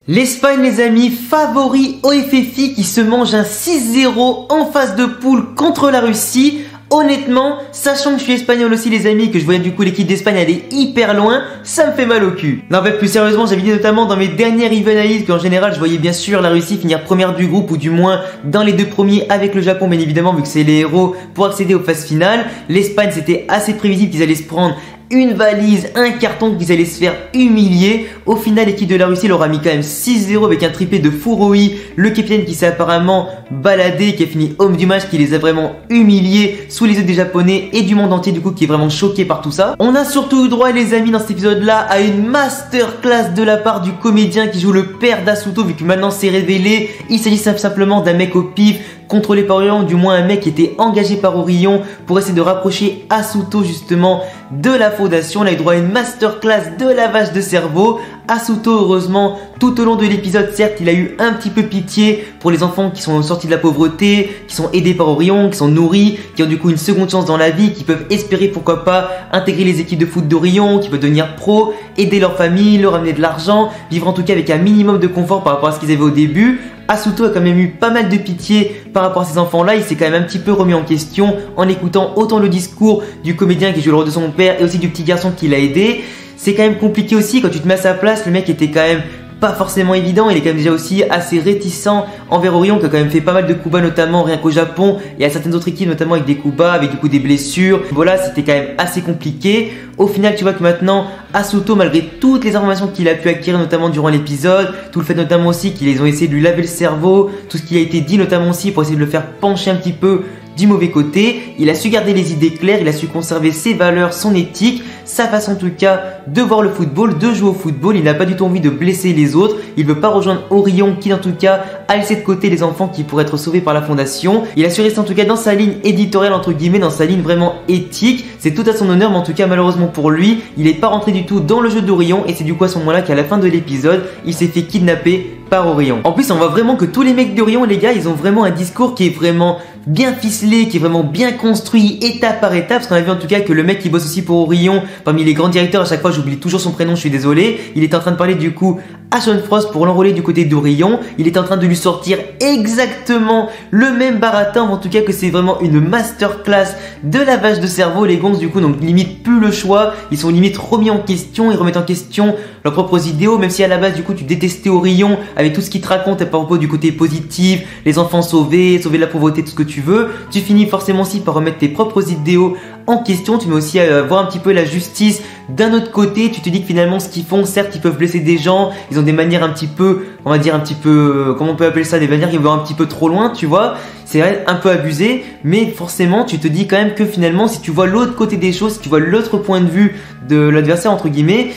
L'Espagne, les amis, favoris au FFI qui se mange un 6-0 en phase de poule contre la Russie. Honnêtement, sachant que je suis espagnol aussi les amis, que je voyais du coup l'équipe d'Espagne aller hyper loin, ça me fait mal au cul. Non, en fait, plus sérieusement, j'avais dit notamment dans mes dernières even analyses qu'en général, je voyais bien sûr la Russie finir première du groupe ou du moins dans les deux premiers avec le Japon, bien évidemment, vu que c'est les héros pour accéder aux phases finales. L'Espagne, c'était assez prévisible qu'ils allaient se prendre une valise, un carton, qu'ils allaient se faire humilier. Au final, l'équipe de la Russie leur a mis quand même 6-0 avec un triplé de Furuhi, le capitaine qui s'est apparemment baladé, qui a fini homme du match, qui les a vraiment humiliés sous les yeux des Japonais et du monde entier, du coup, qui est vraiment choqué par tout ça. On a surtout eu droit, les amis, dans cet épisode-là, à une masterclass de la part du comédien qui joue le père d'Asuto, vu que maintenant c'est révélé. Il s'agit simplement d'un mec au pif, contrôlé par Orion, du moins un mec qui était engagé par Orion pour essayer de rapprocher Asuto justement de la fondation. On a eu droit à une masterclass de lavage de cerveau. Asuto, heureusement, tout au long de l'épisode, certes, il a eu un petit peu pitié pour les enfants qui sont sortis de la pauvreté, qui sont aidés par Orion, qui sont nourris, qui ont du coup une seconde chance dans la vie, qui peuvent espérer pourquoi pas intégrer les équipes de foot d'Orion, qui peuvent devenir pro, aider leur famille, leur amener de l'argent, vivre en tout cas avec un minimum de confort par rapport à ce qu'ils avaient au début. Asuto a quand même eu pas mal de pitié par rapport à ces enfants-là. Il s'est quand même un petit peu remis en question en écoutant autant le discours du comédien qui joue le rôle de son père et aussi du petit garçon qui l'a aidé. C'est quand même compliqué aussi quand tu te mets à sa place. Le mec était quand même pas forcément évident, il est quand même déjà aussi assez réticent envers Orion qui a quand même fait pas mal de coups bas, notamment rien qu'au Japon et à certaines autres équipes, notamment avec des coups bas, avec du coup des blessures. Voilà, c'était quand même assez compliqué. Au final, tu vois que maintenant Asuto, malgré toutes les informations qu'il a pu acquérir notamment durant l'épisode, tout le fait notamment aussi qu'ils ont essayé de lui laver le cerveau, tout ce qui a été dit notamment aussi pour essayer de le faire pencher un petit peu du mauvais côté, il a su garder les idées claires, il a su conserver ses valeurs, son éthique, sa façon en tout cas de voir le football, de jouer au football. Il n'a pas du tout envie de blesser les autres, il veut pas rejoindre Orion qui en tout cas a laissé de côté les enfants qui pourraient être sauvés par la fondation. Il a su rester en tout cas dans sa ligne éditoriale entre guillemets, dans sa ligne vraiment éthique. C'est tout à son honneur, mais en tout cas malheureusement pour lui, il n'est pas rentré du tout dans le jeu d'Orion et c'est du coup à ce moment-là qu'à la fin de l'épisode, il s'est fait kidnapper par Orion. En plus, on voit vraiment que tous les mecs d'Orion, les gars, ils ont vraiment un discours qui est vraiment bien ficelé, qui est vraiment bien construit étape par étape, parce qu'on a vu en tout cas que le mec qui bosse aussi pour Orion, parmi les grands directeurs, à chaque fois j'oublie toujours son prénom, je suis désolé, il est en train de parler du coup à Sean Frost pour l'enrôler du côté d'Orion. Il est en train de lui sortir exactement le même baratin, en tout cas que c'est vraiment une masterclass de lavage de cerveau. Les gonzes du coup donc limite plus le choix, ils sont limite remis en question, ils remettent en question leurs propres idéaux, même si à la base du coup tu détestais Orion avec tout ce qu'il te raconte à propos du côté positif, les enfants sauvés, sauver de la pauvreté, tout ce que tu veux, tu finis forcément aussi par remettre tes propres idéaux en question. Tu mets aussi à voir un petit peu la justice d'un autre côté. Tu te dis que finalement ce qu'ils font, certes ils peuvent blesser des gens, ils ont des manières un petit peu, on va dire un petit peu, comment on peut appeler ça, des manières qui vont un petit peu trop loin, tu vois. C'est vrai, un peu abusé, mais forcément tu te dis quand même que finalement si tu vois l'autre côté des choses, si tu vois l'autre point de vue de l'adversaire entre guillemets,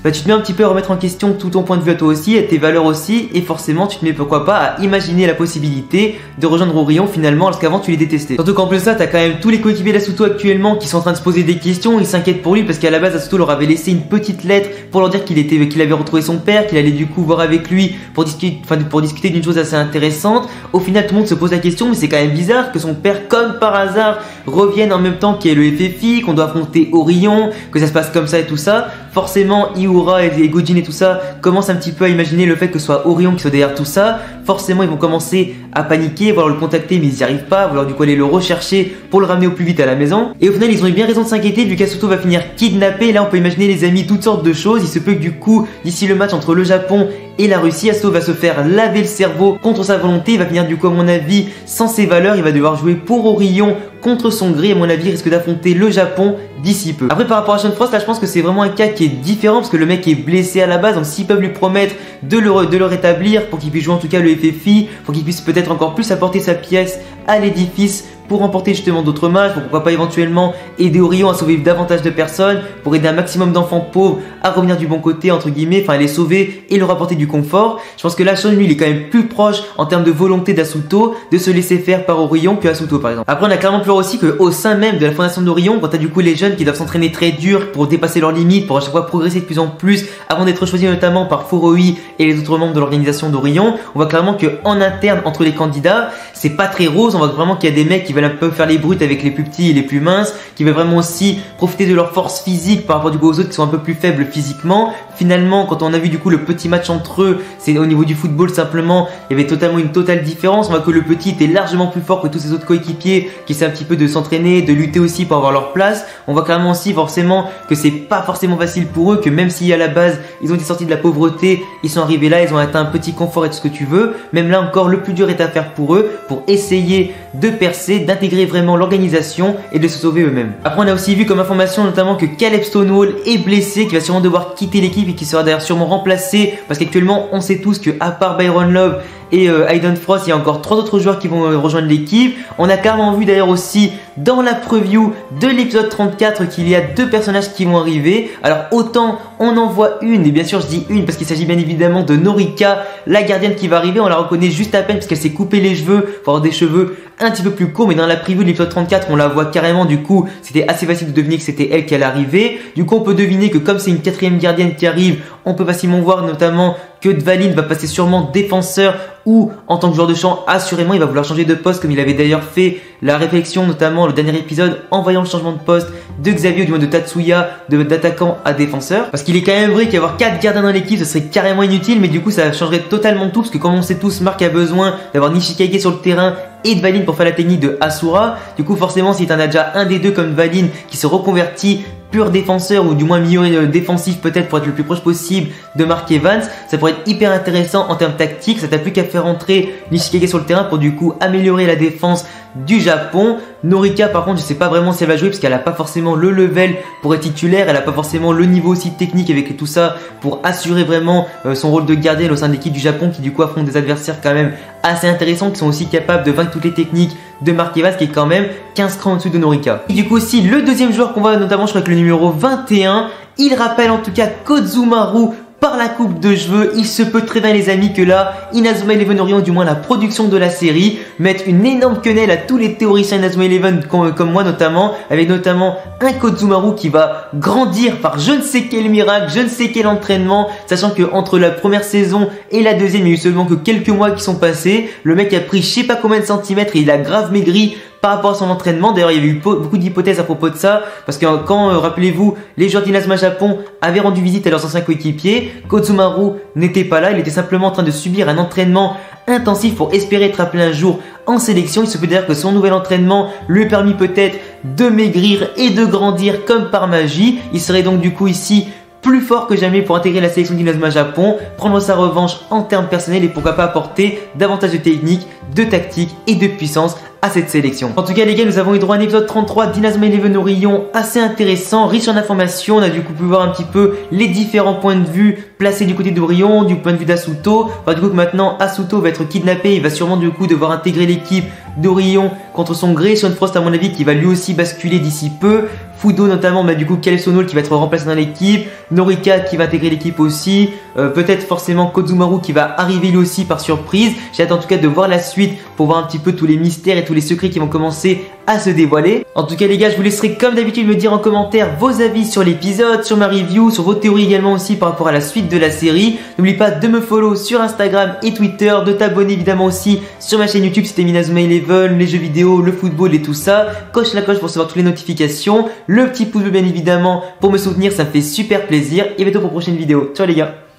bah, tu te mets un petit peu à remettre en question tout ton point de vue à toi aussi, et tes valeurs aussi, et forcément tu te mets pourquoi pas à imaginer la possibilité de rejoindre Orion finalement, alors qu'avant tu les détestais. Surtout qu'en plus de ça, t'as quand même tous les coéquipiers d'Asuto actuellement qui sont en train de se poser des questions, ils s'inquiètent pour lui parce qu'à la base Asuto leur avait laissé une petite lettre pour leur dire qu'il avait retrouvé son père, qu'il allait du coup voir avec lui pour discuter d'une chose assez intéressante. Au final tout le monde se pose la question, mais c'est quand même bizarre que son père comme par hasard revienne en même temps qu'il y ait le FFI, qu'on doit affronter Orion, que ça se passe comme ça et tout ça. Forcément Iura et Gojin et tout ça commencent un petit peu à imaginer le fait que ce soit Orion qui soit derrière tout ça. Forcément ils vont commencer à paniquer, vouloir le contacter mais ils n'y arrivent pas, vouloir du coup aller le rechercher pour le ramener au plus vite à la maison. Et au final ils ont eu bien raison de s'inquiéter vu qu'Asuto va finir kidnappé. Et là on peut imaginer les amis toutes sortes de choses. Il se peut que du coup d'ici le match entre le Japon et la Russie, Asuto va se faire laver le cerveau contre sa volonté. Il va finir du coup à mon avis sans ses valeurs. Il va devoir jouer pour Orion contre son gré. À mon avis il risque d'affronter le Japon d'ici peu. Après par rapport à Sean Frost, là je pense que c'est vraiment un cas qui est différent parce que le mec est blessé à la base. Donc s'ils peuvent lui promettre de le rétablir pour qu'il puisse jouer en tout cas le FFI, pour qu'il puisse peut-être encore plus apporter sa pièce à l'édifice pour remporter justement d'autres matchs, pour pourquoi pas éventuellement aider Orion à sauver davantage de personnes, pour aider un maximum d'enfants pauvres à revenir du bon côté entre guillemets, enfin les sauver et leur apporter du confort. Je pense que là Sean lui il est quand même plus proche en termes de volonté d'Asuto de se laisser faire par Orion que Asuto par exemple. Après on a clairement pu voir aussi qu'au sein même de la fondation d'Orion, quand t'as du coup les jeunes qui doivent s'entraîner très dur pour dépasser leurs limites, pour à chaque fois progresser de plus en plus avant d'être choisis notamment par Furuhi et les autres membres de l'organisation d'Orion, on voit clairement que en interne entre les candidats c'est pas très rose. On voit vraiment qu'il y a des mecs qui veulent un peu faire les brutes avec les plus petits et les plus minces, qui veulent vraiment aussi profiter de leur force physique par rapport du coup aux autres qui sont un peu plus faibles physiquement. Finalement, quand on a vu du coup le petit match entre eux, c'est au niveau du football simplement, il y avait totalement une totale différence. On voit que le petit était largement plus fort que tous ses autres coéquipiers qui essaient un petit peu de s'entraîner, de lutter aussi pour avoir leur place. On voit clairement aussi forcément que c'est pas forcément facile pour eux, que même si à la base ils ont été sortis de la pauvreté, ils sont arrivés là, ils ont atteint un petit confort et tout ce que tu veux. Même là encore, le plus dur est à faire pour eux, pour essayer de percer, d'intégrer vraiment l'organisation et de se sauver eux-mêmes. Après, on a aussi vu comme information notamment que Caleb Stonewall est blessé, qui va sûrement devoir quitter l'équipe et qui sera d'ailleurs sûrement remplacé, parce qu'actuellement on sait tous que à part Byron Love et Aiden Frost, il y a encore 3 autres joueurs qui vont rejoindre l'équipe. On a clairement vu d'ailleurs aussi dans la preview de l'épisode 34 qu'il y a 2 personnages qui vont arriver. Alors autant on en voit une, et bien sûr je dis une parce qu'il s'agit bien évidemment de Norika, la gardienne qui va arriver. On la reconnaît juste à peine parce qu'elle s'est coupé les cheveux pour avoir des cheveux un petit peu plus courts, mais dans la preview de l'épisode 34 on la voit carrément. Du coup c'était assez facile de deviner que c'était elle qui allait arriver. Du coup on peut deviner que comme c'est une 4e gardienne qui arrive, on peut facilement voir notamment que Dvalin va passer sûrement défenseur, ou en tant que joueur de champ, assurément il va vouloir changer de poste, comme il avait d'ailleurs fait la réflexion notamment le dernier épisode en voyant le changement de poste de Xavier, ou du moins de Tatsuya, d'attaquant à défenseur. Parce qu'il est quand même vrai qu'avoir 4 gardiens dans l'équipe ce serait carrément inutile, mais du coup ça changerait totalement tout, parce que comme on sait tous, Marc a besoin d'avoir Nishikage sur le terrain et Dvalin pour faire la technique de Asura. Du coup forcément si tu en as déjà un des deux comme Dvalin qui se reconvertit pur défenseur, ou du moins milieu défensif peut-être pour être le plus proche possible de Mark Evans, ça pourrait être hyper intéressant en termes tactiques. Ça t'a plus qu'à faire entrer Nishikage sur le terrain pour du coup améliorer la défense du Japon. Norika par contre je sais pas vraiment si elle va jouer, parce qu'elle a pas forcément le level pour être titulaire, elle a pas forcément le niveau aussi technique avec tout ça pour assurer vraiment son rôle de gardienne au sein de l'équipe du Japon, qui du coup affronte des adversaires quand même assez intéressants, qui sont aussi capables de vaincre toutes les techniques de Mark Evans, qui est quand même 15 crans au-dessus de Norika. Et du coup aussi le deuxième joueur qu'on voit notamment, je crois que le numéro 21, il rappelle en tout cas Kozumaru par la coupe de cheveux. Il se peut très bien les amis que là Inazuma Eleven Orion, du moins la production de la série, mette une énorme quenelle à tous les théoriciens Inazuma Eleven comme moi notamment, avec notamment un Kozumaru qui va grandir par je ne sais quel miracle, je ne sais quel entraînement, sachant que entre la première saison et la deuxième il y a eu seulement que quelques mois qui sont passés. Le mec a pris je sais pas combien de centimètres et il a grave maigri par rapport à son entraînement. D'ailleurs il y avait eu beaucoup d'hypothèses à propos de ça, parce que quand rappelez-vous, les joueurs d'Inazuma Japon avaient rendu visite à leurs anciens coéquipiers, Kozumaru n'était pas là, il était simplement en train de subir un entraînement intensif pour espérer être appelé un jour en sélection. Il se peut dire que son nouvel entraînement lui a permis peut-être de maigrir et de grandir comme par magie. Il serait donc du coup ici plus fort que jamais pour intégrer la sélection d'Inazuma Japon, prendre sa revanche en termes personnels et pourquoi pas apporter davantage de technique, de tactique et de puissance à cette sélection. En tout cas les gars, nous avons eu droit à un épisode 33 d'Inazuma Eleven Orion assez intéressant, riche en informations. On a du coup pu voir un petit peu les différents points de vue placés du côté d'Orion, du point de vue d'Asuto. Enfin, du coup que maintenant Asuto va être kidnappé, il va sûrement du coup devoir intégrer l'équipe d'Orion contre son gré. Sean Frost à mon avis qui va lui aussi basculer d'ici peu. Fudo notamment, du coup Caleb Stonewall qui va être remplacé dans l'équipe, Norika qui va intégrer l'équipe aussi, peut-être forcément Kozumaru qui va arriver lui aussi par surprise. J'ai hâte en tout cas de voir la suite pour voir un petit peu tous les mystères et tous les secrets qui vont commencer à se dévoiler. En tout cas les gars, je vous laisserai comme d'habitude me dire en commentaire vos avis sur l'épisode, sur ma review, sur vos théories également aussi par rapport à la suite de la série. N'oublie pas de me follow sur Instagram et Twitter, de t'abonner évidemment aussi sur ma chaîne YouTube si t'aimes Inazuma Eleven, les jeux vidéo, le football et tout ça. Coche la cloche pour recevoir toutes les notifications, le petit pouce bleu bien évidemment pour me soutenir, ça me fait super plaisir. Et bientôt pour une prochaine vidéo. Ciao les gars.